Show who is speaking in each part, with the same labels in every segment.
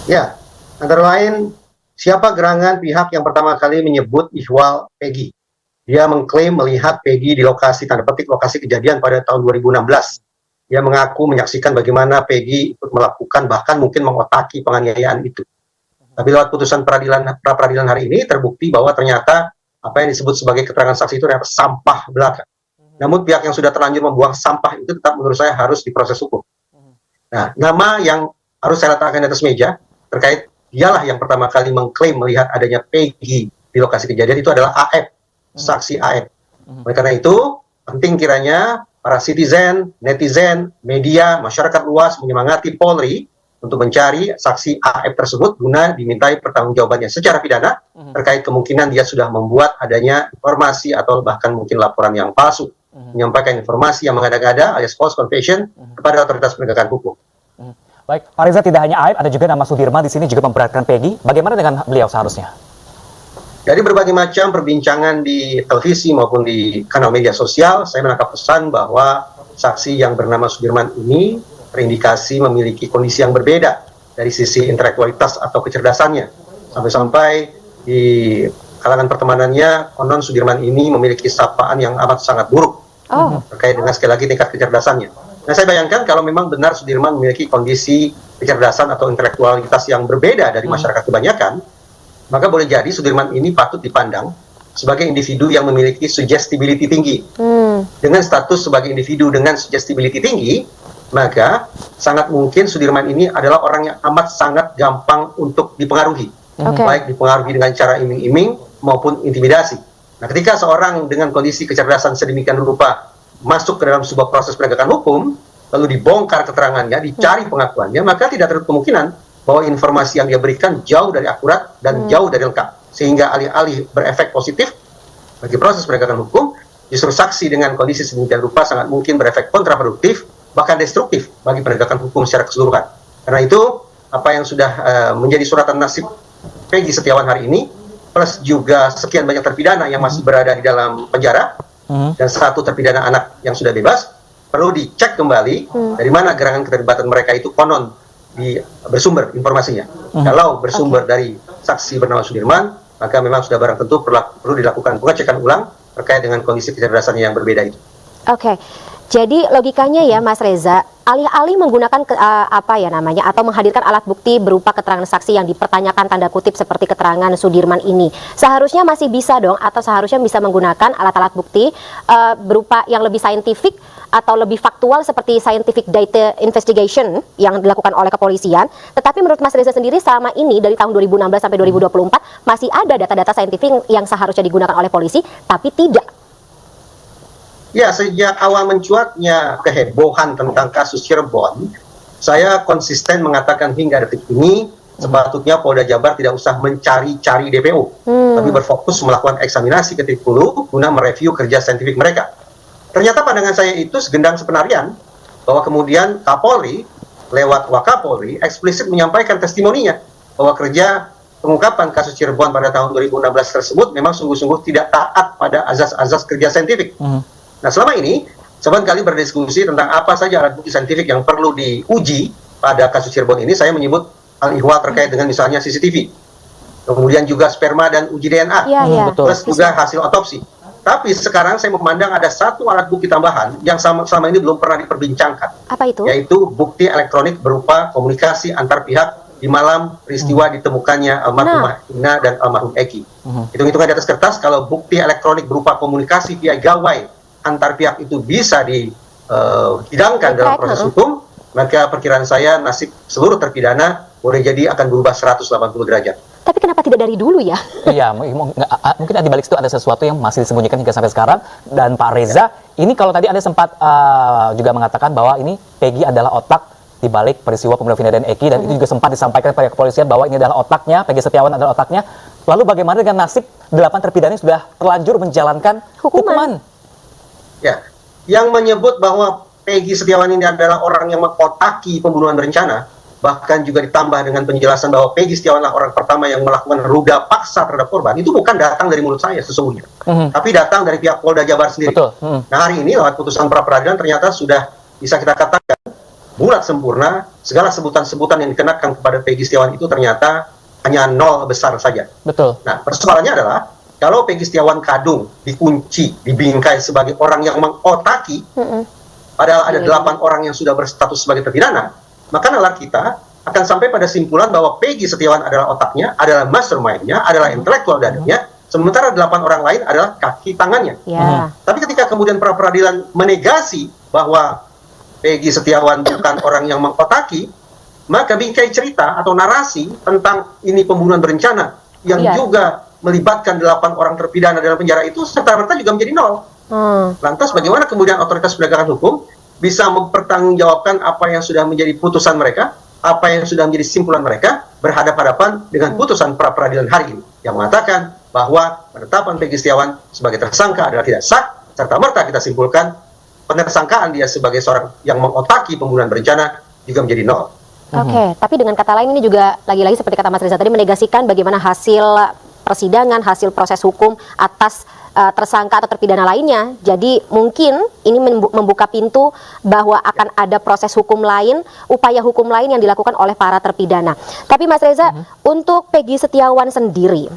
Speaker 1: Ya, antara lain siapa gerangan pihak yang pertama kali menyebut ihwal Peggy. Dia mengklaim melihat Peggy di lokasi, tanda petik lokasi kejadian pada tahun 2016. Dia mengaku menyaksikan bagaimana Peggy ikut melakukan bahkan mungkin mengotaki penganiayaan itu. Tapi lewat putusan pra-peradilan hari ini terbukti bahwa ternyata apa yang disebut sebagai keterangan saksi itu ternyata sampah belaka. Namun pihak yang sudah terlanjur membuang sampah itu tetap menurut saya harus diproses hukum. Nah, nama yang harus saya letakkan di atas meja terkait dialah yang pertama kali mengklaim melihat adanya Peggy di lokasi kejadian itu adalah AF, saksi AF. Oleh karena itu, penting kiranya para citizen, netizen, media, masyarakat luas menyemangati Polri untuk mencari saksi AF tersebut guna dimintai pertanggungjawabannya secara pidana terkait kemungkinan dia sudah membuat adanya informasi atau bahkan mungkin laporan yang palsu, menyampaikan informasi yang mengada-ngada alias false confession kepada otoritas penegakan hukum.
Speaker 2: Baik, Pak Reza, tidak hanya Aib, ada juga nama Sudirman di sini juga memberatkan Peggy. Bagaimana dengan beliau seharusnya?
Speaker 1: Dari berbagai macam perbincangan di televisi maupun di kanal media sosial, saya menangkap pesan bahwa saksi yang bernama Sudirman ini terindikasi memiliki kondisi yang berbeda dari sisi intelektualitas atau kecerdasannya. Sampai-sampai di kalangan pertemanannya, konon Sudirman ini memiliki sapaan yang amat sangat buruk terkait dengan sekali lagi tingkat kecerdasannya. Nah, saya bayangkan kalau memang benar Sudirman memiliki kondisi kecerdasan atau intelektualitas yang berbeda dari masyarakat kebanyakan, maka boleh jadi Sudirman ini patut dipandang sebagai individu yang memiliki suggestibility tinggi. Dengan status sebagai individu dengan suggestibility tinggi, maka sangat mungkin Sudirman ini adalah orang yang amat sangat gampang untuk dipengaruhi. Baik dipengaruhi dengan cara iming-iming maupun intimidasi. Nah, ketika seorang dengan kondisi kecerdasan sedemikian rupa masuk ke dalam sebuah proses penegakan hukum, lalu dibongkar keterangannya, dicari pengakuannya, maka tidak terlalu kemungkinan bahwa informasi yang dia berikan jauh dari akurat dan jauh dari lengkap. Sehingga alih-alih berefek positif bagi proses penegakan hukum, justru saksi dengan kondisi sedemikian rupa sangat mungkin berefek kontraproduktif, bahkan destruktif bagi penegakan hukum secara keseluruhan. Karena itu, apa yang sudah menjadi suratan nasib Peggy Setiawan hari ini, plus juga sekian banyak terpidana yang masih berada di dalam penjara, dan satu terpidana anak yang sudah bebas, perlu dicek kembali dari mana gerangan keterlibatan mereka itu konon bersumber informasinya. Kalau bersumber dari saksi bernama Sudirman, maka memang sudah barang tentu perlu dilakukan pengecekan ulang terkait dengan kondisi kecerdasannya yang berbeda itu.
Speaker 3: Jadi logikanya ya Mas Reza, alih-alih menggunakan atau menghadirkan alat bukti berupa keterangan saksi yang dipertanyakan tanda kutip seperti keterangan Sudirman ini, seharusnya masih bisa dong, atau seharusnya bisa menggunakan alat-alat bukti berupa yang lebih saintifik atau lebih faktual seperti scientific data investigation yang dilakukan oleh kepolisian. Tetapi menurut Mas Reza sendiri selama ini dari tahun 2016 sampai 2024 masih ada data-data saintifik yang seharusnya digunakan oleh polisi tapi tidak.
Speaker 1: Ya, sejak awal mencuatnya kehebohan tentang kasus Cirebon, saya konsisten mengatakan hingga detik ini, sepatutnya Polda Jabar tidak usah mencari-cari DPO, tapi berfokus melakukan eksaminasi ke titik hulu guna mereview kerja saintifik mereka. Ternyata pandangan saya itu segendang sepenarian, bahwa kemudian Kapolri, lewat Wakapolri, eksplisit menyampaikan testimoninya, bahwa kerja pengungkapan kasus Cirebon pada tahun 2016 tersebut memang sungguh-sungguh tidak taat pada azas-azas kerja saintifik. Nah, selama ini, seban kali berdiskusi tentang apa saja alat bukti saintifik yang perlu diuji pada kasus Cirebon ini. Saya menyebut hal ihwal terkait dengan misalnya CCTV, kemudian juga sperma dan uji DNA, plus juga hasil otopsi. Tapi sekarang saya memandang ada satu alat bukti tambahan yang selama ini belum pernah diperbincangkan.
Speaker 3: Apa itu?
Speaker 1: Yaitu bukti elektronik berupa komunikasi antar pihak di malam peristiwa ditemukannya almarhumah Ina dan almarhum Eki. Hitung-hitungan di atas kertas, kalau bukti elektronik berupa komunikasi via gawai antar pihak itu bisa dihidangkan dalam proses hukum, maka perkiraan saya nasib seluruh terpidana boleh jadi akan berubah 180 derajat.
Speaker 3: Tapi kenapa tidak dari dulu ya?
Speaker 2: Iya, mungkin di balik itu ada sesuatu yang masih disembunyikan hingga sampai sekarang. Dan Pak Reza, ini kalau tadi Anda sempat juga mengatakan bahwa ini Peggy adalah otak di balik peristiwa pembunuhan Vina dan Eki, dan itu juga sempat disampaikan pada kepolisian bahwa ini adalah otaknya, Peggy Setiawan adalah otaknya. Lalu bagaimana dengan nasib 8 terpidana yang sudah terlanjur menjalankan hukuman?
Speaker 1: Ya, yang menyebut bahwa Peggy Setiawan ini adalah orang yang mengotaki pembunuhan berencana, bahkan juga ditambah dengan penjelasan bahwa Peggy Setiawan adalah orang pertama yang melakukan ruda paksa terhadap korban, itu bukan datang dari mulut saya sesungguhnya, tapi datang dari pihak Polda Jabar sendiri. Nah, hari ini lewat putusan pra peradilan ternyata sudah bisa kita katakan bulat sempurna, segala sebutan-sebutan yang dikenakan kepada Peggy Setiawan itu ternyata hanya 0 besar saja.
Speaker 2: Betul.
Speaker 1: Nah, persoalannya adalah kalau Peggy Setiawan Kadung dikunci, dibingkai sebagai orang yang mengotaki, padahal ada 8 orang yang sudah berstatus sebagai terpidana, maka nalar kita akan sampai pada simpulan bahwa Peggy Setiawan adalah otaknya, adalah mastermind-nya, adalah intelektual dadanya, sementara 8 orang lain adalah kaki tangannya. Tapi ketika kemudian pra-peradilan menegasi bahwa Peggy Setiawan bukan orang yang mengotaki, maka bingkai cerita atau narasi tentang ini pembunuhan berencana yang juga melibatkan 8 orang terpidana dalam penjara itu serta-merta juga menjadi 0. Lantas bagaimana kemudian otoritas penegakan hukum bisa mempertanggungjawabkan apa yang sudah menjadi putusan mereka, apa yang sudah menjadi simpulan mereka berhadapan-hadapan dengan putusan pra-peradilan hari ini yang mengatakan bahwa penetapan Peggy Setiawan sebagai tersangka adalah tidak sah, serta-merta kita simpulkan penersangkaan dia sebagai seorang yang mengotaki pembunuhan berencana juga menjadi 0.
Speaker 3: Oke, tapi dengan kata lain ini juga lagi-lagi seperti kata Mas Reza tadi menegasikan bagaimana hasil persidangan, hasil proses hukum atas tersangka atau terpidana lainnya. Jadi mungkin ini membuka pintu bahwa akan ada proses hukum lain, upaya hukum lain yang dilakukan oleh para terpidana. Tapi Mas Reza, untuk Peggy Setiawan sendiri,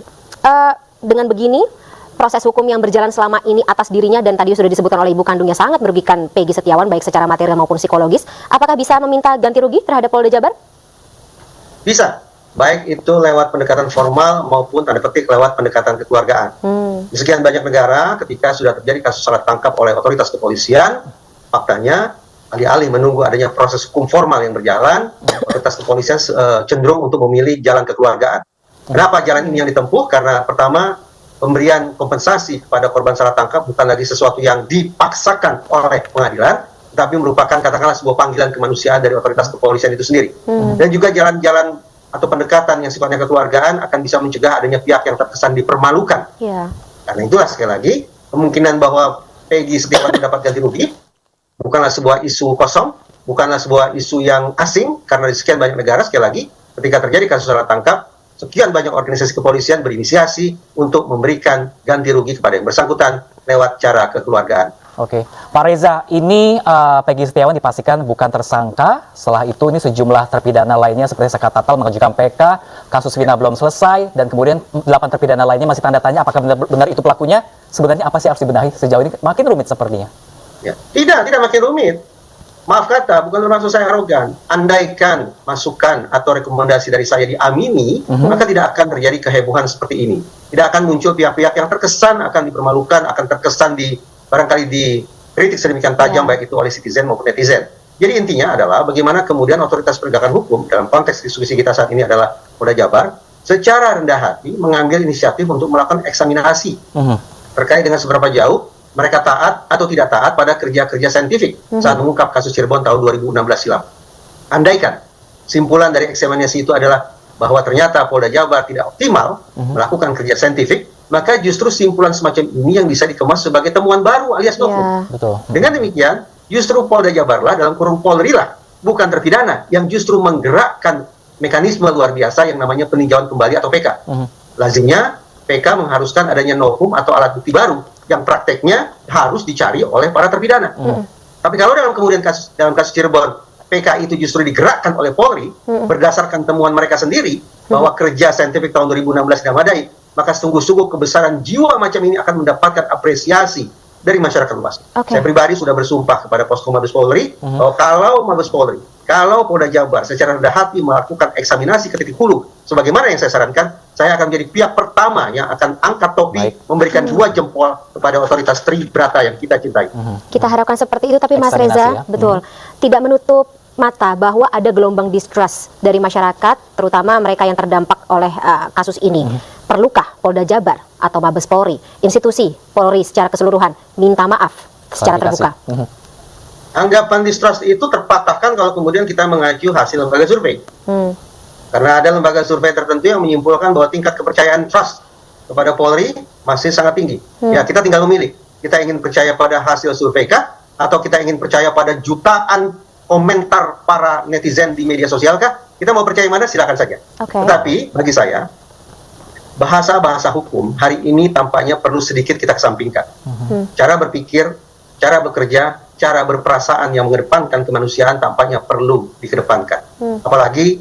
Speaker 3: dengan begini, proses hukum yang berjalan selama ini atas dirinya dan tadi sudah disebutkan oleh ibu kandungnya sangat merugikan Peggy Setiawan baik secara material maupun psikologis. Apakah bisa meminta ganti rugi terhadap Polda Jabar?
Speaker 1: Bisa, baik itu lewat pendekatan formal maupun tanda petik lewat pendekatan kekeluargaan. Di sekian banyak negara ketika sudah terjadi kasus salah tangkap oleh otoritas kepolisian, faktanya alih-alih menunggu adanya proses hukum formal yang berjalan, otoritas kepolisian cenderung untuk memilih jalan kekeluargaan. Kenapa jalan ini yang ditempuh? Karena pertama, pemberian kompensasi kepada korban salah tangkap bukan lagi sesuatu yang dipaksakan oleh pengadilan, tapi merupakan katakanlah sebuah panggilan kemanusiaan dari otoritas kepolisian itu sendiri. Dan juga jalan-jalan atau pendekatan yang sifatnya kekeluargaan akan bisa mencegah adanya pihak yang terkesan dipermalukan. Karena itulah sekali lagi, kemungkinan bahwa Peggy Setiawan mendapat ganti rugi bukanlah sebuah isu kosong, bukanlah sebuah isu yang asing, karena di sekian banyak negara, sekali lagi, ketika terjadi kasus salah tangkap, sekian banyak organisasi kepolisian berinisiasi untuk memberikan ganti rugi kepada yang bersangkutan lewat cara kekeluargaan.
Speaker 2: Oke, Pak Reza, ini Peggy Setiawan dipastikan bukan tersangka. Setelah itu ini sejumlah terpidana lainnya seperti Sekat Tatal mengajukan PK, kasus Vina belum selesai, dan kemudian 8 terpidana lainnya masih tanda tanya apakah benar itu pelakunya. Sebenarnya apa sih harus dibenahi sejauh ini? Makin rumit sepertinya.
Speaker 1: Ya, tidak makin rumit. Maaf kata, bukan bermaksud saya arogan. Andaikan masukan atau rekomendasi dari saya diamini, maka tidak akan terjadi kehebohan seperti ini. Tidak akan muncul pihak-pihak yang terkesan akan dipermalukan, akan terkesan barangkali dikritik sedemikian tajam baik itu oleh citizen maupun netizen. Jadi intinya adalah bagaimana kemudian otoritas penegakan hukum dalam konteks diskusi kita saat ini adalah Polda Jabar secara rendah hati mengambil inisiatif untuk melakukan eksaminasi terkait dengan seberapa jauh mereka taat atau tidak taat pada kerja-kerja saintifik saat mengungkap kasus Cirebon tahun 2016 silam. Andaikan simpulan dari eksaminasi itu adalah bahwa ternyata Polda Jabar tidak optimal melakukan kerja saintifik, maka justru simpulan semacam ini yang bisa dikemas sebagai temuan baru alias novum. Dengan demikian, justru Polda Jabarlah dalam kurung Polri lah, bukan terpidana, yang justru menggerakkan mekanisme luar biasa yang namanya peninjauan kembali atau PK. Lazimnya, PK mengharuskan adanya novum atau alat bukti baru yang prakteknya harus dicari oleh para terpidana. Tapi kalau dalam kasus Cirebon, PK itu justru digerakkan oleh Polri berdasarkan temuan mereka sendiri bahwa kerja saintifik tahun 2016 tidak memadai, maka sungguh-sungguh kebesaran jiwa macam ini akan mendapatkan apresiasi dari masyarakat luas. Saya pribadi sudah bersumpah kepada Posko Mabes Polri bahwa kalau Mabes Polri, kalau Polda Jabar secara rendah hati melakukan eksaminasi ke titik hulu, sebagaimana yang saya sarankan, saya akan menjadi pihak pertama yang akan angkat topi, memberikan 2 jempol kepada otoritas Tribrata yang kita cintai.
Speaker 3: Kita harapkan seperti itu, tapi Mas Reza, betul, tidak menutup mata bahwa ada gelombang distrust dari masyarakat, terutama mereka yang terdampak oleh kasus ini. Perlukah Polda Jabar atau Mabes Polri, institusi Polri secara keseluruhan, minta maaf secara terbuka?
Speaker 1: Anggapan distrust itu terpatahkan kalau kemudian kita mengacu hasil lembaga survei. Karena ada lembaga survei tertentu yang menyimpulkan bahwa tingkat kepercayaan trust kepada Polri masih sangat tinggi. Ya, kita tinggal memilih. Kita ingin percaya pada hasil survei kah? Atau kita ingin percaya pada jutaan komentar para netizen di media sosial kah? Kita mau percaya mana, silakan saja. Tetapi bagi saya, bahasa-bahasa hukum hari ini tampaknya perlu sedikit kita kesampingkan. Cara berpikir, cara bekerja, cara berperasaan yang mengedepankan kemanusiaan tampaknya perlu dikedepankan. Apalagi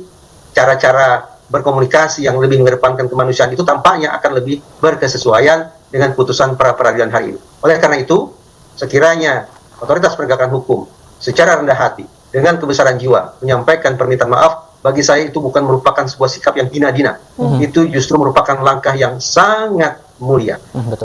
Speaker 1: cara-cara berkomunikasi yang lebih mengedepankan kemanusiaan itu tampaknya akan lebih berkesesuaian dengan putusan pra peradilan hari ini. Oleh karena itu, sekiranya otoritas penegakan hukum secara rendah hati dengan kebesaran jiwa menyampaikan permintaan maaf, bagi saya itu bukan merupakan sebuah sikap yang hina-hina. Itu justru merupakan langkah yang sangat mulia.
Speaker 2: Betul.